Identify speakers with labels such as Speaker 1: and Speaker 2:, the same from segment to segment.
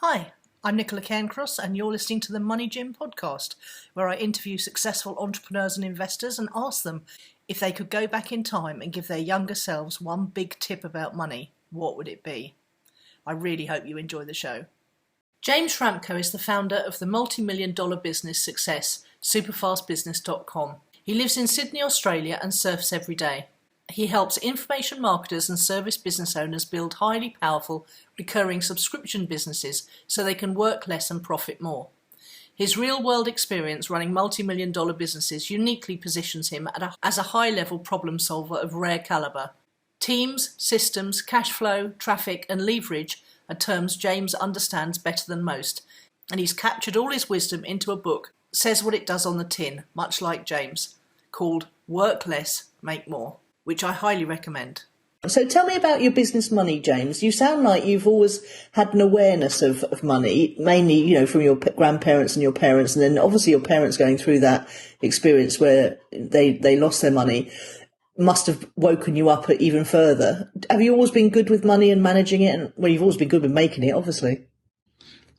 Speaker 1: Hi, I'm Nicola Cairncross, and you're listening to the Money Gym podcast, where I interview successful entrepreneurs and investors and ask them if they could go back in time and give their younger selves one big tip about money, what would it be? I really hope you enjoy the show. James Schramko is the founder of the multi-million-dollar business success, superfastbusiness.com. He lives in Sydney, Australia, and surfs every day. He helps information marketers and service business owners build highly powerful, recurring subscription businesses so they can work less and profit more. His real-world experience running multi-million-dollar businesses uniquely positions him as a high-level problem solver of rare calibre. Teams, systems, cash flow, traffic and leverage are terms James understands better than most, and he's captured all his wisdom into a book, says what it does on the tin, much like James, called Work Less, Make More, which I highly recommend.
Speaker 2: So tell me about your business money, James. You sound like you've always had an awareness of money, mainly, from your grandparents and your parents, and then obviously your parents going through that experience where they lost their money must have woken you up even further. Have you always been good with money and managing it? And well, you've always been good with making it, obviously.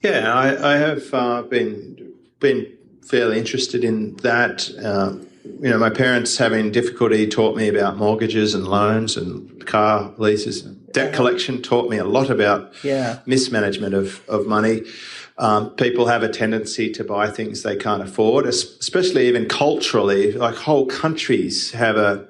Speaker 3: Yeah, I have been fairly interested in that. My parents, having difficulty, taught me about mortgages and loans and car leases. Debt collection taught me a lot about mismanagement of money. People have a tendency to buy things they can't afford, especially even culturally. Like whole countries have a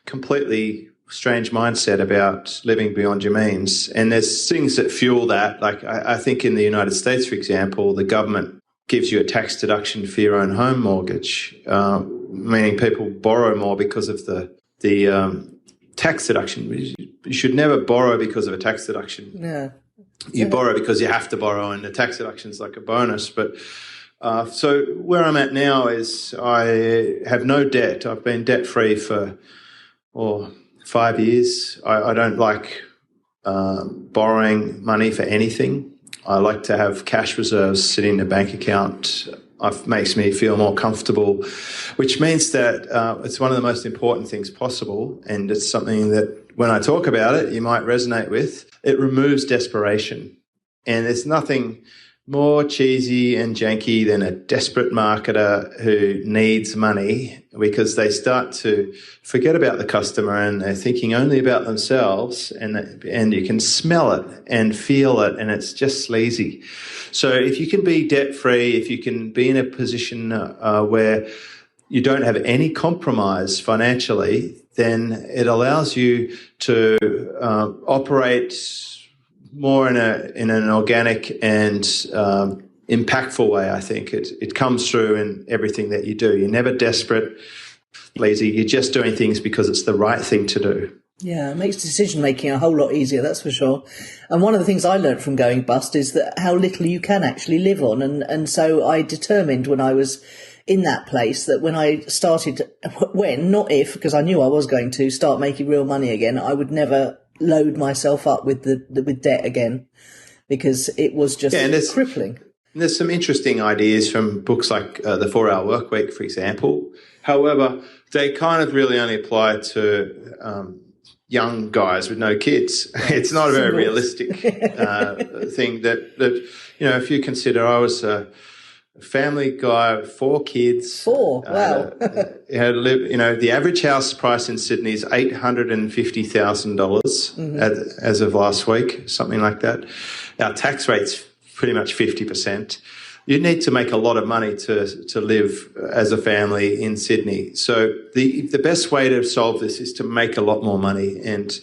Speaker 3: completely strange mindset about living beyond your means. And there's things that fuel that. Like I think in the United States, for example, the government gives you a tax deduction for your own home mortgage, meaning people borrow more because of the tax deduction. You should never borrow because of a tax deduction.
Speaker 2: Yeah.
Speaker 3: You borrow because you have to borrow, and the tax deduction is like a bonus. But so where I'm at now is I have no debt. I've been debt-free for 5 years. I don't like borrowing money for anything. I like to have cash reserves sitting in a bank account. It makes me feel more comfortable, which means that it's one of the most important things possible, and it's something that when I talk about it, you might resonate with. It removes desperation, and there's nothing more cheesy and janky than a desperate marketer who needs money because they start to forget about the customer and they're thinking only about themselves, and you can smell it and feel it, and it's just sleazy. So if you can be debt-free, if you can be in a position where you don't have any compromise financially, then it allows you to operate more in an organic and impactful way. I think it comes through in everything that you do. You're never desperate, lazy. You're just doing things because it's the right thing to do.
Speaker 2: Yeah, it makes decision-making a whole lot easier, that's for sure. And one of the things I learned from going bust is that how little you can actually live on. And so I determined when I was in that place that when I started, not if, because I knew I was going to start making real money again, I would never load myself up with debt again, because it was just crippling.
Speaker 3: There's some interesting ideas from books like The 4-Hour Workweek, for example. However, they kind of really only apply to young guys with no kids. It's not a very realistic thing that if you consider I was a family guy, 4 kids.
Speaker 2: 4, wow.
Speaker 3: The average house price in Sydney is $850,000 as of last week, something like that. Our tax rate's pretty much 50%. You need to make a lot of money to live as a family in Sydney. So the best way to solve this is to make a lot more money. And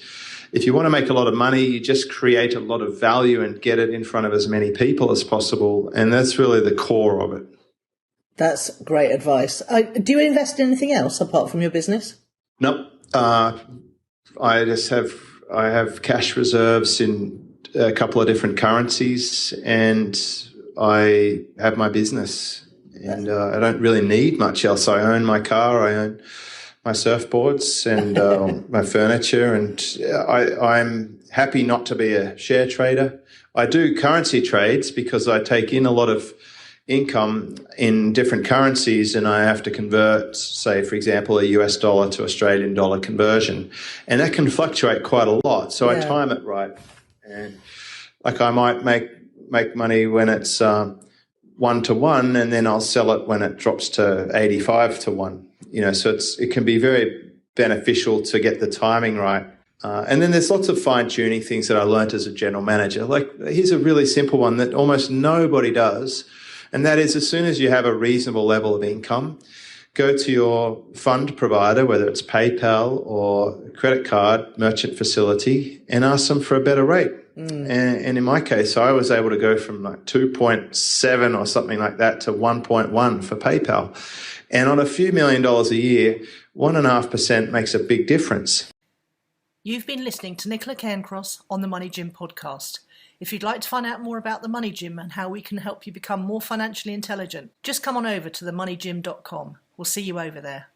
Speaker 3: if you want to make a lot of money, you just create a lot of value and get it in front of as many people as possible. And that's really the core of it.
Speaker 2: That's great advice. Do you invest in anything else apart from your business?
Speaker 3: Nope. I have cash reserves in a couple of different currencies, and I have my business, and I don't really need much else. I own my car, I own my surfboards and my furniture, and I'm happy not to be a share trader. I do currency trades because I take in a lot of income in different currencies and I have to convert, say, for example, a US dollar to Australian dollar conversion, and that can fluctuate quite a lot. So I time it right, and like I might make make money when it's 1 to 1, and then I'll sell it when it drops to 85 to 1. So it can be very beneficial to get the timing right. And then there's lots of fine-tuning things that I learned as a general manager. Like, here's a really simple one that almost nobody does, and that is, as soon as you have a reasonable level of income, go to your fund provider, whether it's PayPal or credit card, merchant facility, and ask them for a better rate. And in my case, I was able to go from like 2.7 or something like that to 1.1 for PayPal. And on a few $1 million a year, 1.5% makes a big difference.
Speaker 1: You've been listening to Nicola Cairncross on the Money Gym podcast. If you'd like to find out more about the Money Gym and how we can help you become more financially intelligent, just come on over to themoneygym.com. We'll see you over there.